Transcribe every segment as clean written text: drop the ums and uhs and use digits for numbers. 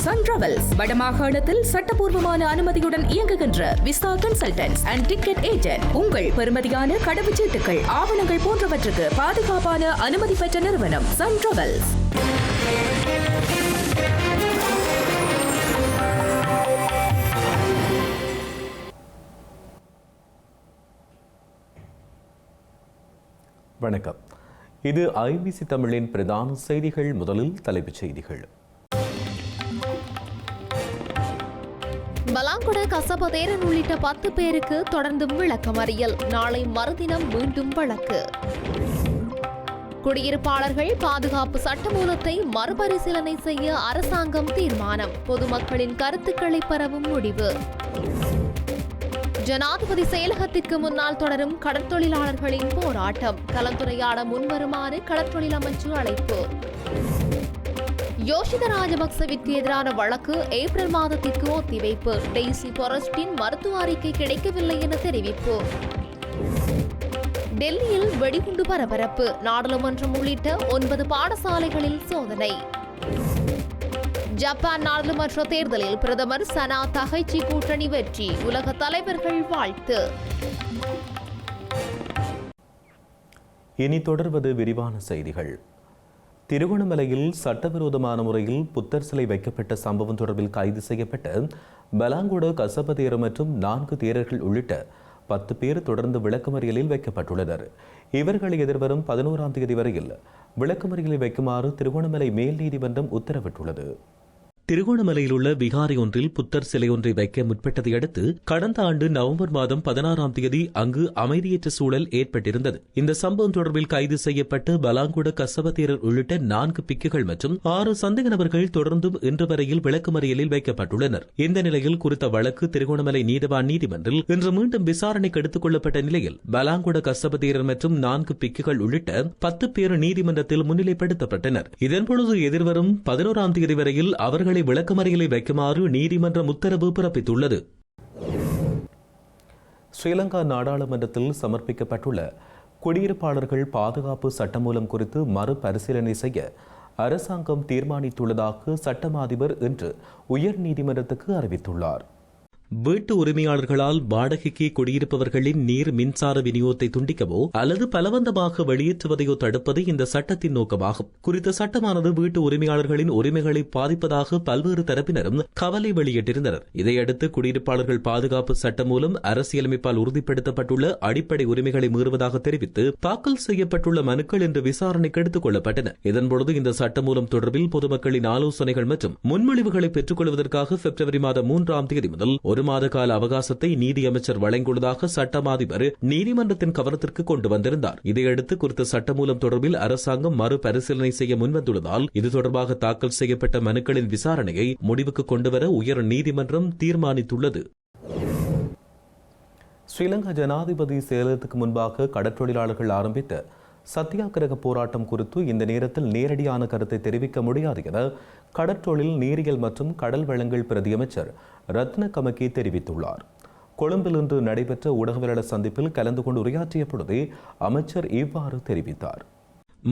Sun travels வடமாகாணத்தில் சட்டபூர்வமான அனுமதியுடன் இயங்குகின்ற visa consultants and ticket agent. உங்கள் பெறுமதியான கடவுச்சீட்டுகள், ஆவணங்கள் போன்றவற்றுக்கு பாதுகாப்பான அனுமதி பெற்ற நிறுவனம் சன் டிராவல்ஸ். வணக்கம். இது ஐபிசி தமிழின் பிரதான செய்திகள். முதலில் தலைப்புச் செய்திகள். பலாங்குட கசபதேரன் உள்ளிட்ட 10 பேருக்கு தொடர்ந்தும் விளக்கமறியல். நாளை மறுதினம் மீண்டும் வழக்கு. குடியிருப்பாளர்கள் பாதுகாப்பு சட்டமூலத்தை மறுபரிசீலனை செய்ய அரசாங்கம் தீர்மானம். பொதுமக்களின் கருத்துக்களை பெறவும் முடிவு. ஜனாதிபதி செயலகத்திற்கு முன்னால் தொடரும் கடற்தொழிலாளர்களின் போராட்டம். கலந்துரையாட முன்வருமாறு கடற்தொழில் அமைச்சு அழைப்பு. யோஷித ராஜபக்சவிற்கு எதிரான வழக்கு ஏப்ரல் மாதத்திற்கு ஒத்திவைப்பு. டெய்சி பாரஸ்டின் மருத்துவ அறிக்கை கிடைக்கவில்லை என தெரிவிப்பு. டெல்லியில் வெடிகுண்டு பரபரப்பு. நாடாளுமன்றம் உள்ளிட்ட 9 பாடசாலைகளில் சோதனை. ஜப்பான் நாடாளுமன்ற தேர்தலில் பிரதமர் சனா தகைச்சி கூட்டணி வெற்றி. உலக தலைவர்கள் வாழ்த்து. இனி தொடர்வது விரிவான செய்திகள். திருகோணமலையில் சட்டவிரோதமான முறையில் புத்தர் சிலை வைக்கப்பட்ட சம்பவம் தொடர்பில் கைது செய்யப்பட்ட பலாங்குட கசபதேர மற்றும் 4 தேரர்கள் உள்ளிட்ட 10 பேர் தொடர்ந்து விளக்கமறியலில் வைக்கப்பட்டுள்ளனர். இவர்களை எதிர்வரும் 11ஆம் தேதி வரையில் விளக்கமறியலில் வைக்குமாறு திருகோணமலை மேல் நீதிமன்றம் உத்தரவிட்டுள்ளது. திருகோணமலையில் உள்ள விகாரை ஒன்றில் புத்தர் சிலை ஒன்றை வைக்க முற்பட்டதை அடுத்து கடந்த ஆண்டு நவம்பர் மாதம் 16ஆம் தேதி அங்கு அமைதியற்ற சூழல் ஏற்பட்டிருந்தது. இந்த சம்பவம் தொடர்பில் கைது செய்யப்பட்ட பலாங்குட கசபதேரர் உள்ளிட்ட 4 பிக்குகள் மற்றும் 6 சந்தேக நபர்கள் தொடர்ந்தும் இன்று வரையில் விளக்கமறியலில் வைக்கப்பட்டுள்ளனர். இந்த நிலையில் குறித்த வழக்கு திருகோணமலை நீதவான் நீதிமன்றில் இன்று மீண்டும் விசாரணைக்கு எடுத்துக் கொள்ளப்பட்ட நிலையில் பலாங்குட கசபதேரர் மற்றும் 4 பிக்குகள் உள்ளிட்ட 10 பேர் நீதிமன்றத்தில் முன்னிலைப்படுத்தப்பட்டனர். இதன்பொழுது எதிர்வரும் 11ஆம் தேதி வரையில் அவர்கள் விளக்கமறியலை வைக்குமாறு நீதிமன்றம் உத்தரவு பிறப்பித்துள்ளது. ஸ்ரீலங்கா நாடாளுமன்றத்தில் சமர்ப்பிக்கப்பட்டுள்ள குடியிருப்பாளர்கள் பாதுகாப்பு சட்டமூலம் குறித்து மறுபரிசீலனை செய்ய அரசாங்கம் தீர்மானித்துள்ளதாக சட்டமா அதிபர் இன்று உயர் நீதிமன்றத்துக்கு அறிவித்துள்ளார். வீட்டு உரிமையாளர்களால் வாடகைக்கு குடியிருப்பவர்களின் நீர் மின்சார விநியோகத்தை துண்டிக்கவோ அல்லது பலவந்தமாக வெளியேற்றுவதையோ தடுப்பது இந்த சட்டத்தின் நோக்கமாகும். குறித்த சட்டமானது வீட்டு உரிமையாளர்களின் உரிமைகளை பாதிப்பதாக பல்வேறு தரப்பினரும் கவலை வெளியிட்டிருந்தனர். இதையடுத்து குடியிருப்பாளர்கள் பாதுகாப்பு சட்டம் மூலம் அரசியலமைப்பால் உறுதிப்படுத்தப்பட்டுள்ள அடிப்படை உரிமைகளை மீறுவதாக தெரிவித்து தாக்கல் செய்யப்பட்டுள்ள மனுக்கள் இன்று விசாரணைக்கு எடுத்துக் கொள்ளப்பட்டன. இதன்பொழுது இந்த சட்டம் மூலம் தொடர்பில் பொதுமக்களின் ஆலோசனைகள் மற்றும் முன்மொழிவுகளை பெற்றுக் கொள்வதற்காக பிப்ரவரி மாதம் 3ஆம் தேதி முதல் 1 மாத கால அவகாசத்தை நீதியமைச்சர் வழங்கியுள்ளதாக சட்டமா அதிபர் நீதிமன்றத்தின் கவனத்திற்கு கொண்டு வந்திருந்தார். இதையடுத்து குறித்த சட்டமூலம் தொடர்பில் அரசாங்கம் மறுபரிசீலனை செய்ய முன்வந்துள்ளதால் இது தொடர்பாக தாக்கல் செய்யப்பட்ட மனுக்களின் விசாரணையை முடிவுக்கு கொண்டுவர உயர் நீதிமன்றம் தீர்மானித்துள்ளது. ஸ்ரீலங்கா ஜனாதிபதி செயலகத்துக்கு முன்பாக கடற்றொழிலாளர்கள் ஆரம்பித்த சத்தியாகிரக போராட்டம் குறித்து இந்த நேரத்தில் நேரடியான கருத்தை தெரிவிக்க முடியாது என கடற்றொழில், நீரியல் மற்றும் கடல் வளங்கள் பிரதியமைச்சர் ரத்ன கமக்கி தெரிவித்துள்ளார். கொழும்பில் இன்று நடைபெற்ற ஊடகவியலாளர் சந்திப்பில் கலந்து கொண்டு உரையாற்றிய பொழுதே அமைச்சர் இவ்வாறு தெரிவித்தார்.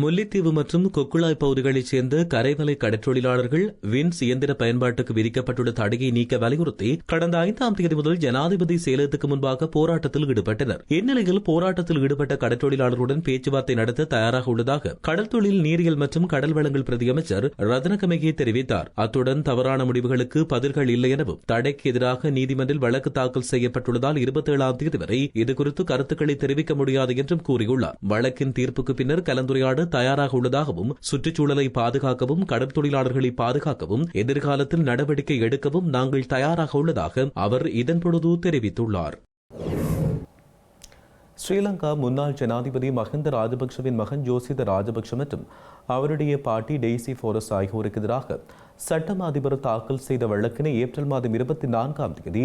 முல்லைத்தீவு மற்றும் கொக்குழாய் பகுதிகளைச் சேர்ந்த கரைவலை கடற்றொழிலாளர்கள் வின்ஸ் இயந்திர பயன்பாட்டுக்கு விதிக்கப்பட்டுள்ள தடையை நீக்க வலியுறுத்தி கடந்த 5ஆம் தேதி முதல் ஜனாதிபதி செயலகத்துக்கு முன்பாக போராட்டத்தில் ஈடுபட்டனர். இந்நிலையில் போராட்டத்தில் ஈடுபட்ட கடற்றொழிலாளர்களுடன் பேச்சுவார்த்தை நடத்த தயாராக உள்ளதாக கடல் தொழில், நீரியல் மற்றும் கடல் வளங்கள் பிரதியமைச்சர் ரத்னகமகே தெரிவித்தார். அத்துடன் தவறான முடிவுகளுக்கு பதில்கள் இல்லை எனவும் தடைக்கு எதிராக நீதிமன்றில் வழக்கு தாக்கல் செய்யப்பட்டுள்ளதால் 27ஆம் தேதி வரை இதுகுறித்து கருத்துக்களை தெரிவிக்க முடியாது என்றும் கூறியுள்ளார். வழக்கின் தீர்ப்புக்கு பின்னர் கலந்துரையாட தயாராக உள்ளதாகவும் சுற்றுச்சூழலை பாதுகாக்கவும் கடற்தொழிலாளர்களை பாதுகாக்கவும் எதிர்காலத்தில் நடவடிக்கை எடுக்கவும் நாங்கள் தயாராக உள்ளதாக அவர் இதன்பொழுது தெரிவித்துள்ளார். ஸ்ரீலங்கா முன்னாள் ஜனாதிபதி மஹிந்த ராஜபக்சவின் மகன் ஜோசித ராஜபக்ஷ மற்றும் அவருடைய பாட்டி டெய்சி போரஸ் ஆகியோருக்கு எதிராக சட்டமா அதிபர் தாக்கல் செய்த வழக்கினை ஏப்ரல் மாதம் 24ஆம் தேதி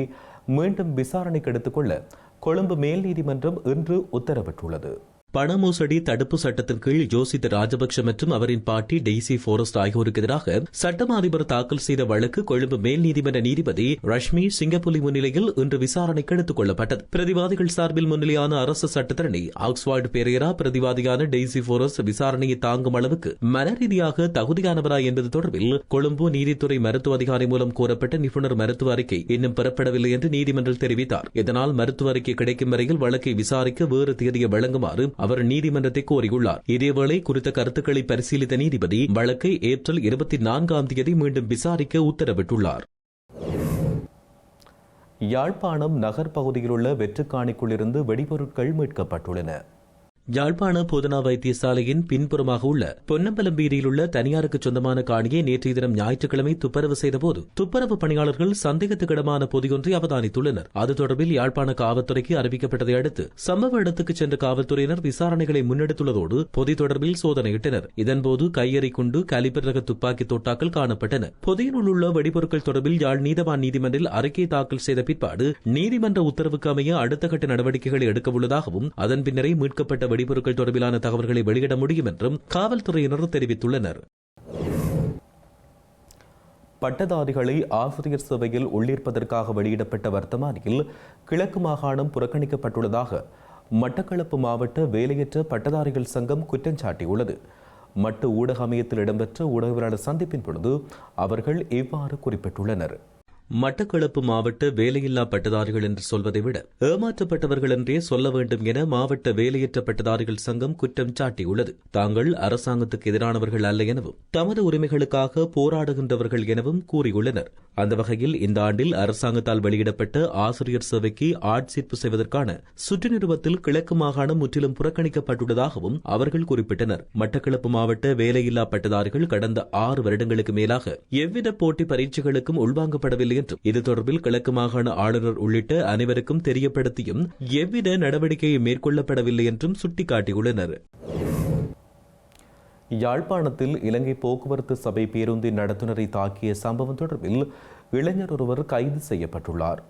மீண்டும் விசாரணைக்கு எடுத்துக்கொள்ள கொழும்பு மேல் நீதிமன்றம் இன்று உத்தரவிட்டுள்ளது. பண மோசடி தடுப்பு சட்டத்தின் கீழ் ஜோசித ராஜபக்ஷ மற்றும் அவரின் பாட்டி டெய்சி போரஸ்ட் ஆகியோருக்கு எதிராக சட்டமா அதிபர் தாக்கல் செய்த வழக்கு கொழும்பு மேல் நீதிமன்ற நீதிபதி ரஷ்மி சிங்கப்புலி முன்னிலையில் இன்று விசாரணைக்கு எடுத்துக் கொள்ளப்பட்டது. பிரதிவாதிகள் சார்பில் முன்னிலையான அரசு சட்டத்தரணி ஆக்ஸ்வார்டு பெரேரா பிரதிவாதியான டெய்சி போரஸ்ட் விசாரணையை தாங்கும் அளவுக்கு மனரீதியாக தகுதியானவரா என்பது தொடர்பில் கொழும்பு நீதித்துறை மருத்துவ அதிகாரி மூலம் கோரப்பட்ட நிபுணர் மருத்துவ அறிக்கை இன்னும் பெறப்படவில்லை என்று நீதிமன்றம் தெரிவித்தார். இதனால் மருத்துவ அறிக்கை கிடைக்கும் வரையில் வழக்கை விசாரிக்க வேறு தேதியை வழங்குமாறு அவர் நீதிமன்றத்தை கோரியுள்ளார். இதேவேளை குறித்த கருத்துக்களை பரிசீலித்த நீதிபதி வழக்கை ஏப்ரல் 24ஆம் தேதி மீண்டும் விசாரிக்க உத்தரவிட்டுள்ளார். யாழ்ப்பாணம் நகர் பகுதியில் உள்ள வெற்றுக்காணிக்குள் இருந்து வெடிபொருட்கள் மீட்கப்பட்டுள்ளன. யாழ்ப்பாண போதனா வைத்தியசாலையின் பின்புறமாக உள்ள பொன்னம்பலம் வீதியில் உள்ள தனியாருக்கு சொந்தமான காணியை நேற்றைய தினம் ஞாயிற்றுக்கிழமை துப்புரவு செய்தபோது துப்புரவு பணியாளர்கள் சந்தேகத்துக்கிடமான பொதியொன்றை அவதானித்துள்ளனர். அது தொடர்பில் யாழ்ப்பாண காவல்துறைக்கு அறிவிக்கப்பட்டதை அடுத்து சம்பவ இடத்துக்கு சென்ற காவல்துறையினர் விசாரணைகளை முன்னெடுத்துள்ளதோடு பொதி தொடர்பில் சோதனையிட்டனர். இதன்போது கையெறி குண்டு, காலிபர் ரக துப்பாக்கி தோட்டாக்கள் காணப்பட்டன. பொதியினுள் உள்ள வெடிபொருட்கள் தொடர்பில் யாழ் நீதவான் நீதிமன்றில் அறிக்கை தாக்கல் செய்த பிற்பாடு நீதிமன்ற உத்தரவுக்கு அமைய அடுத்த கட்ட நடவடிக்கைகளை எடுக்க உள்ளதாகவும் அதன் பின்னரே மீட்கப்பட்ட வெடிபொருட்கள் தொடர்பிலான தகவல்களை வெளியிட முடியும் என்றும் காவல்துறையினர் தெரிவித்துள்ளனர். பட்டதாரிகளை ஆசிரியர் சேவையில் உள்ளிருப்பதற்காக வெளியிடப்பட்ட வர்த்தமானியில் கிழக்கு மாகாணம் புறக்கணிக்கப்பட்டுள்ளதாக மட்டக்களப்பு மாவட்ட வேலையற்ற பட்டதாரிகள் சங்கம் குற்றம் சாட்டியுள்ளது. மட்டு ஊடக அமையத்தில் இடம்பெற்ற ஊடகவியலாளர் சந்திப்பின் பொழுது அவர்கள் இவ்வாறு குறிப்பிட்டுள்ளனர். மட்டக்களப்பு மாவட்ட வேலையில்லா பட்டதாரிகள் என்று சொல்வதை விட ஏமாற்றப்பட்டவர்கள் என்றே சொல்ல வேண்டும் என மாவட்ட வேலையற்ற பட்டதாரிகள் சங்கம் குற்றம் சாட்டியுள்ளது. தாங்கள் அரசாங்கத்துக்கு எதிரானவர்கள் அல்ல எனவும் தமது உரிமைகளுக்காக போராடுகின்றவர்கள் எனவும் கூறியுள்ளனர். அந்த வகையில் இந்த ஆண்டில் அரசாங்கத்தால் வெளியிடப்பட்ட ஆசிரியர் சேவைக்கு ஆட்சேர்ப்பு செய்வதற்கான சுற்று நிறுவத்தில் கிழக்கு மாகாணம் முற்றிலும் புறக்கணிக்கப்பட்டுள்ளதாகவும் அவர்கள் குறிப்பிட்டனர். மட்டக்களப்பு மாவட்ட வேலையில்லா பட்டதாரிகள் கடந்த 6 வருடங்களுக்கு மேலாக எவ்வித போட்டி பரீட்சைகளுக்கும் உள்வாங்கப்படவில்லை என்றும் இது தொடர்பில் கிழக்கு மாகாண ஆளுநர் உள்ளிட்ட அனைவருக்கும் தெரியப்படுத்தியும் எவ்வித நடவடிக்கையை மேற்கொள்ளப்படவில்லை என்றும் சுட்டிக்காட்டியுள்ளனர். யாழ்ப்பாணத்தில் இலங்கை போக்குவரத்து சபை பேருந்தின் நடத்துனரை தாக்கிய சம்பவம் தொடர்பில் இளைஞர் ஒருவர் கைது செய்யப்பட்டுள்ளார்.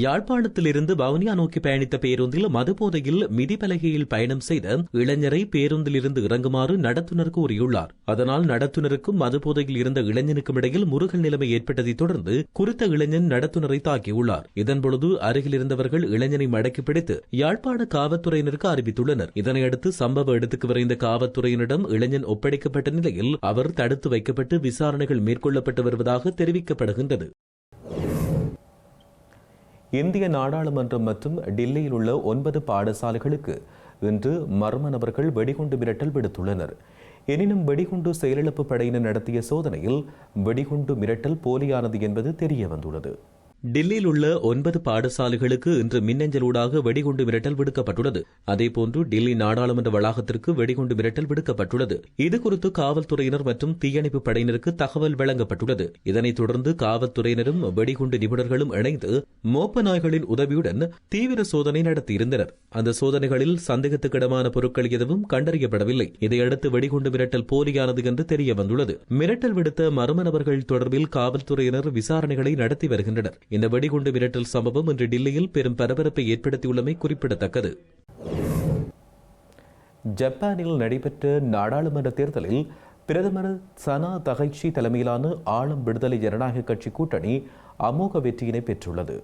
யாழ்ப்பாணத்திலிருந்து வவுனியா நோக்கி பயணித்த பேருந்தில் மதுபோதையில் மிதிப்பலகையில் பயணம் செய்த இளைஞரை பேருந்திலிருந்து இறங்குமாறு நடத்துனர் கூறியுள்ளார். அதனால் நடத்துனருக்கும் மதுபோதையில் இருந்த இளைஞனுக்கும் இடையில் முருகல் நிலைமை ஏற்பட்டதை தொடர்ந்து குறித்த இளைஞன் நடத்துனரை தாக்கியுள்ளார். இதன்பொழுது அருகில் இருந்தவர்கள் இளைஞனை மடக்கி பிடித்து யாழ்ப்பாண காவல்துறையினருக்கு அறிவித்துள்ளனர். இதனையடுத்து சம்பவ இடத்துக்கு விரைந்த காவல்துறையினரிடம் இளைஞன் ஒப்படைக்கப்பட்ட நிலையில் அவர் தடுத்து வைக்கப்பட்டு விசாரணைகள் மேற்கொள்ளப்பட்டு வருவதாக தெரிவிக்கப்படுகின்றது. இந்திய நாடாளுமன்றம் மற்றும் டில்லியில் உள்ள 9 பாடசாலைகளுக்கு இன்று மர்ம நபர்கள் வெடிகுண்டு மிரட்டல் விடுத்துள்ளனர். எனினும் வெடிகுண்டு செயலிழப்பு படையினர் நடத்திய சோதனையில் வெடிகுண்டு மிரட்டல் போலியானது என்பது தெரிய வந்துள்ளது. டில்லியில் உள்ள 9 பாடசாலைகளுக்கு இன்று மின்னஞ்சலூடாக வெடிகுண்டு மிரட்டல் விடுக்கப்பட்டுள்ளது. அதேபோன்று டில்லி நாடாளுமன்ற வளாகத்திற்கு வெடிகுண்டு மிரட்டல் விடுக்கப்பட்டுள்ளது. இதுகுறித்து காவல்துறையினர் மற்றும் தீயணைப்பு படையினருக்கு தகவல் வழங்கப்பட்டுள்ளது. இதனைத் தொடர்ந்து காவல்துறையினரும் வெடிகுண்டு நிபுணர்களும் இணைந்து மோப்ப நாய்களின் உதவியுடன் தீவிர சோதனை நடத்தியிருந்தனர். அந்த சோதனைகளில் சந்தேகத்துக்கிடமான பொருட்கள் எதுவும் கண்டறியப்படவில்லை. இதையடுத்து வெடிகுண்டு மிரட்டல் போலியானது என்று தெரிய வந்துள்ளது. மிரட்டல் விடுத்த மர்ம நபர்கள் தொடர்பில் காவல்துறையினர் விசாரணைகளை நடத்தி வருகின்றனர். இந்த வெடிகுண்டு மிரட்டல் சம்பவம் இன்று டில்லியில் பெரும் பரபரப்பை ஏற்படுத்தியுள்ளமை குறிப்பிடத்தக்கது. ஜப்பானில் நடைபெற்ற நாடாளுமன்ற தேர்தலில் பிரதமர் சனா தகைச்சி தலைமையிலான ஆளும் விடுதலை ஜனநாயக கட்சி கூட்டணி அமோக வெற்றியினை பெற்றுள்ளது.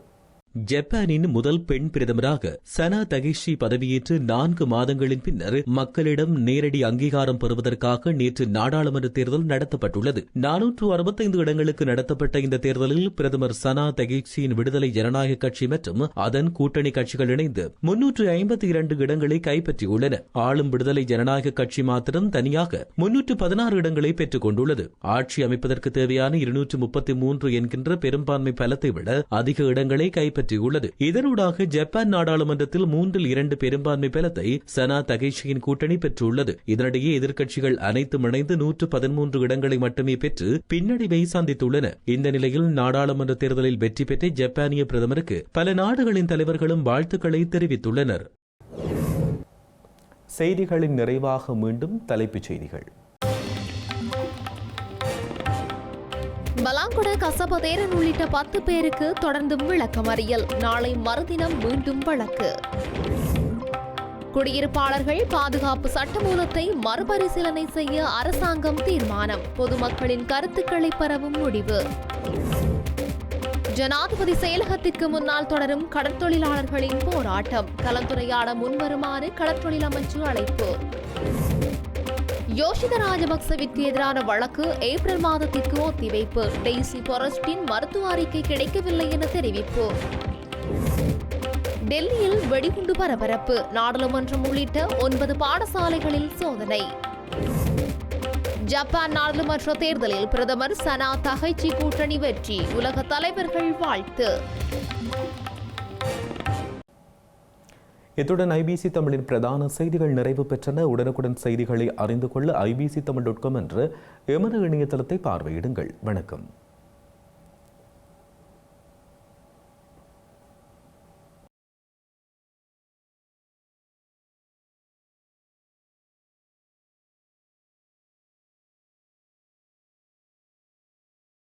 ஜப்பானின் முதல் பெண் பிரதமராக சனா தகைஷி பதவியேற்று 4 மாதங்களின் பின்னர் மக்களிடம் நேரடி அங்கீகாரம் பெறுவதற்காக நேற்று நாடாளுமன்ற தேர்தல் நடத்தப்பட்டுள்ளது. 465 இடங்களுக்கு நடத்தப்பட்ட இந்த தேர்தலில் பிரதமர் சனா தகைஷியின் விடுதலை ஜனநாயக கட்சி மற்றும் அதன் கூட்டணி கட்சிகள் இணைந்து 352 இடங்களை கைப்பற்றியுள்ளன. ஆளும் விடுதலை ஜனநாயக கட்சி மாத்திரம் தனியாக 316 இடங்களை பெற்றுக் கொண்டுள்ளது. ஆட்சி அமைப்பதற்கு தேவையான 233 என்கின்ற பெரும்பான்மை பலத்தை விட அதிக இடங்களை கைப்பற்றியுள்ளது. இதனூடாக ஜப்பான் நாடாளுமன்றத்தில் 3/2 பெரும்பான்மை பலத்தை சனா தகைஷியின் கூட்டணி பெற்றுள்ளது. இதனிடையே எதிர்க்கட்சிகள் அனைத்தும் இணைந்து 113 இடங்களை மட்டுமே பெற்று பின்னடைவை சந்தித்துள்ளன. இந்த நிலையில் நாடாளுமன்ற தேர்தலில் வெற்றி பெற்ற ஜப்பானிய பிரதமருக்கு பல நாடுகளின் தலைவர்களும் வாழ்த்துக்களை தெரிவித்துள்ளனர். செய்திகளின் நிறைவாக மீண்டும் தலைப்புச் செய்திகள். பலாங்குட கசபதேரன் உள்ளிட்ட 10 பேருக்கு தொடர்ந்தும் விளக்கமறியல். நாளை மறுதினம் மீண்டும் வழக்கு. குடியிருப்பாளர்கள் பாதுகாப்பு சட்டமூலத்தை மறுபரிசீலனை செய்ய அரசாங்கம் தீர்மானம். பொதுமக்களின் கருத்துக்களை பெறவும் முடிவு. ஜனாதிபதி செயலகத்திற்கு முன்னால் தொடரும் கடற்தொழிலாளர்களின் போராட்டம். கலந்துரையாட முன்வருமாறு கடற்தொழில் அமைச்சு அழைப்பு. யோஷித ராஜபக்சவிற்கு எதிரான வழக்கு ஏப்ரல் மாதத்திற்கு ஒத்திவைப்பு. டெய்சி பாரஸ்டின் மருத்துவ அறிக்கை கிடைக்கவில்லை என தெரிவிப்பு. டெல்லியில் வெடிகுண்டு பரபரப்பு. நாடாளுமன்றம் உள்ளிட்ட 9 பாடசாலைகளில் சோதனை. ஜப்பான் நாடாளுமன்ற தேர்தலில் பிரதமர் சனா தகைச்சி கூட்டணி வெற்றி. உலக தலைவர்கள் வாழ்த்து. இத்துடன் ஐபிசி தமிழின் பிரதான செய்திகள் நிறைவு பெற்றன. உடனுக்குடன் செய்திகளை அறிந்து கொள்ள ibctamil.com என்ற எமது இணையதளத்தை பார்வையிடுங்கள். வணக்கம்.